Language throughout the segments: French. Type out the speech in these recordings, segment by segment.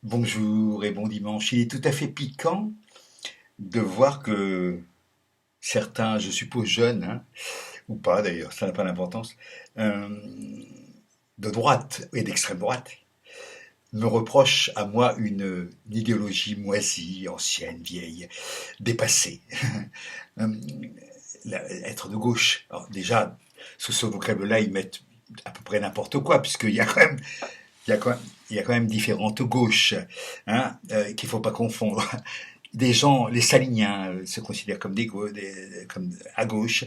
Bonjour et bon dimanche. Il est tout à fait piquant de voir que certains, je suppose jeunes, hein, ou pas d'ailleurs, ça n'a pas d'importance, euh, de droite et d'extrême droite, me reprochent à moi une idéologie moisie, ancienne, vieille, dépassée. Euh, Être de gauche. Alors déjà, sous ce vocable-là, ils mettent à peu près n'importe quoi, puisqu'il y a quand même, il y a quand même, il y a quand même différentes gauches, hein, qu'il faut pas confondre. Des gens, les saliniens se considèrent comme comme à gauche,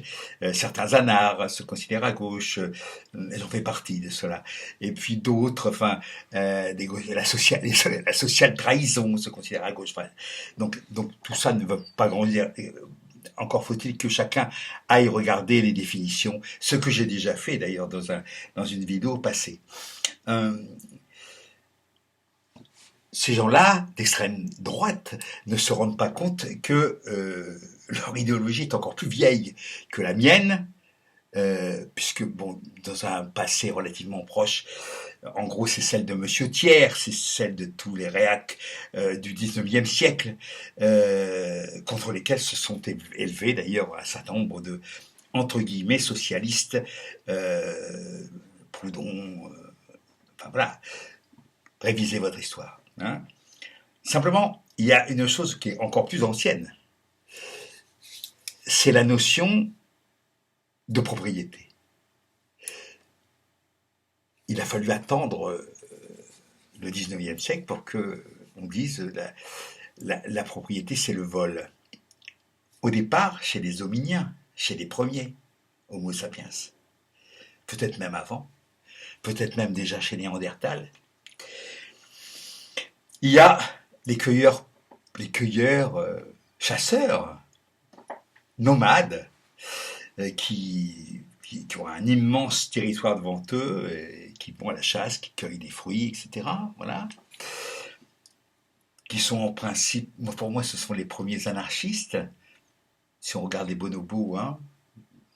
certains anards se considèrent à gauche, j'en fais partie de cela. Et puis d'autres, enfin, la sociale trahison se considère à gauche. Enfin, donc tout ça ne veut pas grandir. Encore faut-il que chacun aille regarder les définitions, ce que j'ai déjà fait d'ailleurs dans une vidéo passée. Euh, Ces gens-là, d'extrême droite, ne se rendent pas compte que leur idéologie est encore plus vieille que la mienne, puisque, bon, dans un passé relativement proche, en gros, c'est celle de Monsieur Thiers, c'est celle de tous les réacs du 19e siècle, contre lesquels se sont élevés d'ailleurs un certain nombre de, entre guillemets, socialistes, Proudhon, enfin voilà, révisez votre histoire. Hein. Simplement, il y a une chose qui est encore plus ancienne, c'est la notion de propriété. Il a fallu attendre le 19e siècle pour que on dise la propriété, c'est le vol. Au départ, chez les hominiens, chez les premiers, Homo sapiens, peut-être même avant, peut-être même déjà chez Néandertal, il y a les cueilleurs chasseurs, nomades, qui ont un immense territoire devant eux, et qui vont à la chasse, qui cueillent des fruits, etc. Voilà. Qui sont en principe, pour moi, ce sont les premiers anarchistes. Si on regarde les bonobos, hein,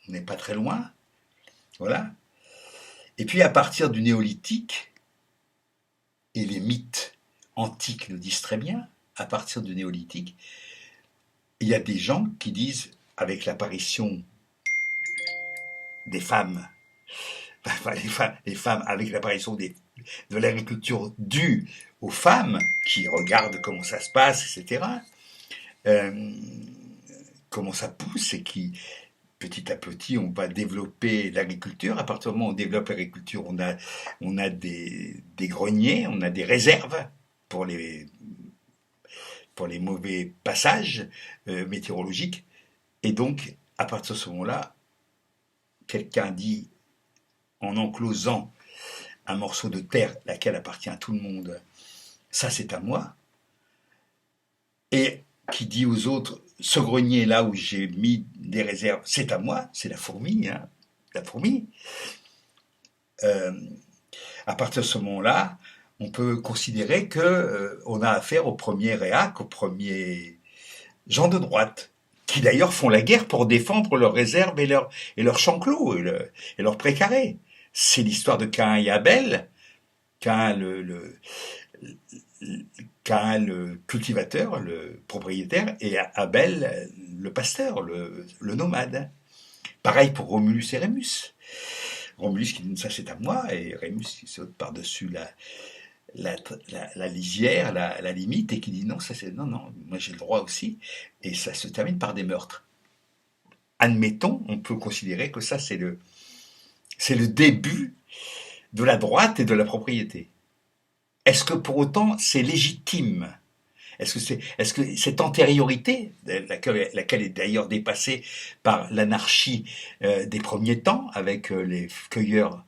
on n'est pas très loin. Voilà. Et puis, à partir du néolithique, et les mythes antiques le disent très bien, à partir du néolithique, il y a des gens qui disent, avec l'apparition des femmes, enfin, les femmes avec l'apparition de l'agriculture due aux femmes qui regardent comment ça se passe, etc., euh, comment ça pousse et qui, petit à petit, on va développer l'agriculture. À partir du moment où on développe l'agriculture, on a des greniers, on a des réserves pour les, pour les mauvais passages météorologiques. Et donc, à partir de ce moment-là, quelqu'un dit, en enclosant un morceau de terre, laquelle appartient à tout le monde, ça c'est à moi, et qui dit aux autres, ce grenier là où j'ai mis des réserves, c'est à moi, c'est la fourmi, hein, la fourmi. Euh, à partir de ce moment-là, on peut considérer que on a affaire aux premiers réacs, aux premiers gens de droite, qui d'ailleurs font la guerre pour défendre leurs réserves et leurs champs clos et leurs précarés. C'est l'histoire de Caïn et Abel. Caïn Caïn le cultivateur, le propriétaire, et Abel le pasteur, le nomade. Pareil pour Romulus et Rémus. Romulus qui dit ça c'est à moi, et Rémus qui saute par-dessus la lisière, la limite, et qui dit non, ça c'est non, non, moi j'ai le droit aussi, et ça se termine par des meurtres. Admettons, on peut considérer que ça c'est le début de la droite et de la propriété. Est-ce que pour autant c'est légitime? Est-ce que cette antériorité, laquelle est d'ailleurs dépassée par l'anarchie des premiers temps, avec les cueilleurs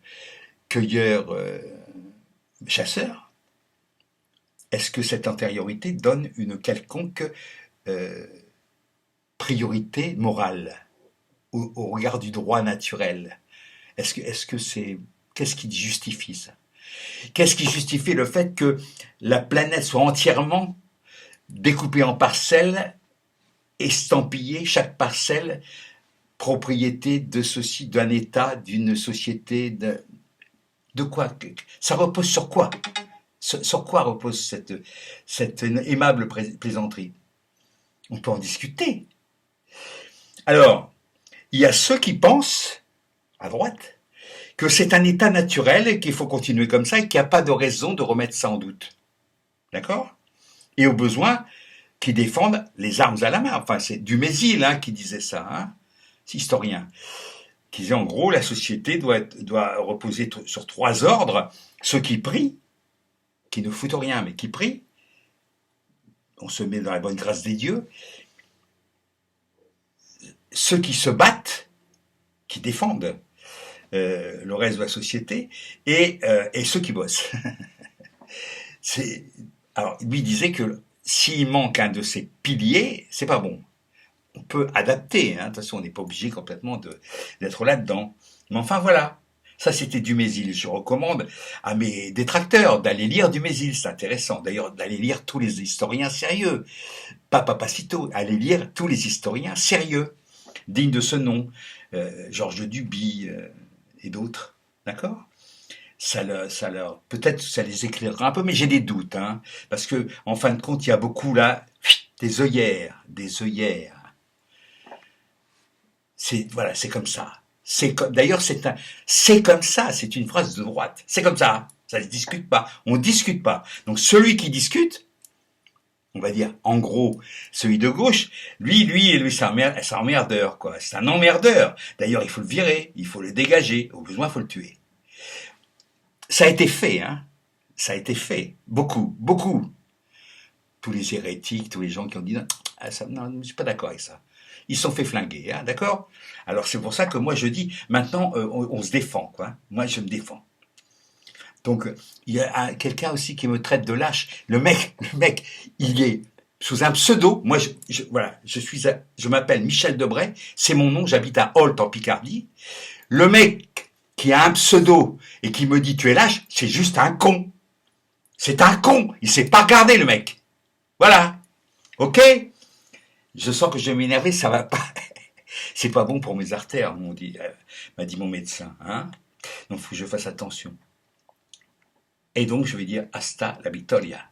chasseurs, est-ce que cette antériorité donne une quelconque euh, priorité morale au regard du droit naturel? Est-ce que c'est qu'est-ce qui justifie ça? Qu'est-ce qui justifie le fait que la planète soit entièrement découpée en parcelles, estampillée, chaque parcelle propriété de ceci, d'un État, d'une société, de quoi? Ça repose sur quoi? Sur quoi repose cette aimable plaisanterie? On peut en discuter. Alors, il y a ceux qui pensent, à droite, que c'est un état naturel et qu'il faut continuer comme ça et qu'il n'y a pas de raison de remettre ça en doute. D'accord? Et au besoin, qui défendent les armes à la main. Enfin, c'est Dumézil qui disait ça, c'est historien, qui disait en gros la société doit reposer sur 3 ordres: ceux qui prient, qui ne foutent rien mais qui prient, on se met dans la bonne grâce des dieux, ceux qui se battent, qui défendent le reste de la société, et ceux qui bossent. Alors, lui disait que s'il manque un de ces piliers, c'est pas bon. On peut adapter, de toute façon, on n'est pas obligé complètement d'être là-dedans. Mais enfin, voilà. Ça, c'était Dumézil. Je recommande à mes détracteurs d'aller lire Dumézil, c'est intéressant. D'ailleurs, d'aller lire tous les historiens sérieux. Pas Papacito, aller lire tous les historiens sérieux, dignes de ce nom. Georges de Duby et d'autres. D'accord ? Peut-être ça les éclairera un peu, mais j'ai des doutes, parce que en fin de compte, il y a beaucoup là des œillères. C'est comme ça. D'ailleurs, c'est comme ça. C'est une phrase de droite. C'est comme ça. Ça se discute pas. On discute pas. Donc celui qui discute, on va dire en gros celui de gauche, lui, c'est un emmerdeur, quoi. C'est un emmerdeur. D'ailleurs, il faut le virer, il faut le dégager. Au besoin, il faut le tuer. Ça a été fait, Ça a été fait. Beaucoup. Tous les hérétiques, tous les gens qui ont dit non, je suis pas d'accord avec ça. Ils se sont fait flinguer, d'accord? Alors c'est pour ça que moi je dis, maintenant on se défend, quoi. Moi je me défends. Donc il y a quelqu'un aussi qui me traite de lâche. Le mec, il est sous un pseudo. Moi je m'appelle Michel Debray, c'est mon nom, j'habite à Holt en Picardie. Le mec qui a un pseudo et qui me dit tu es lâche, c'est juste un con. C'est un con, il sait pas regarder le mec. Voilà. OK? Je sens que je vais m'énerver, ça va pas. C'est pas bon pour mes artères, m'a dit mon médecin, Donc, faut que je fasse attention. Et donc, je vais dire hasta la victoria.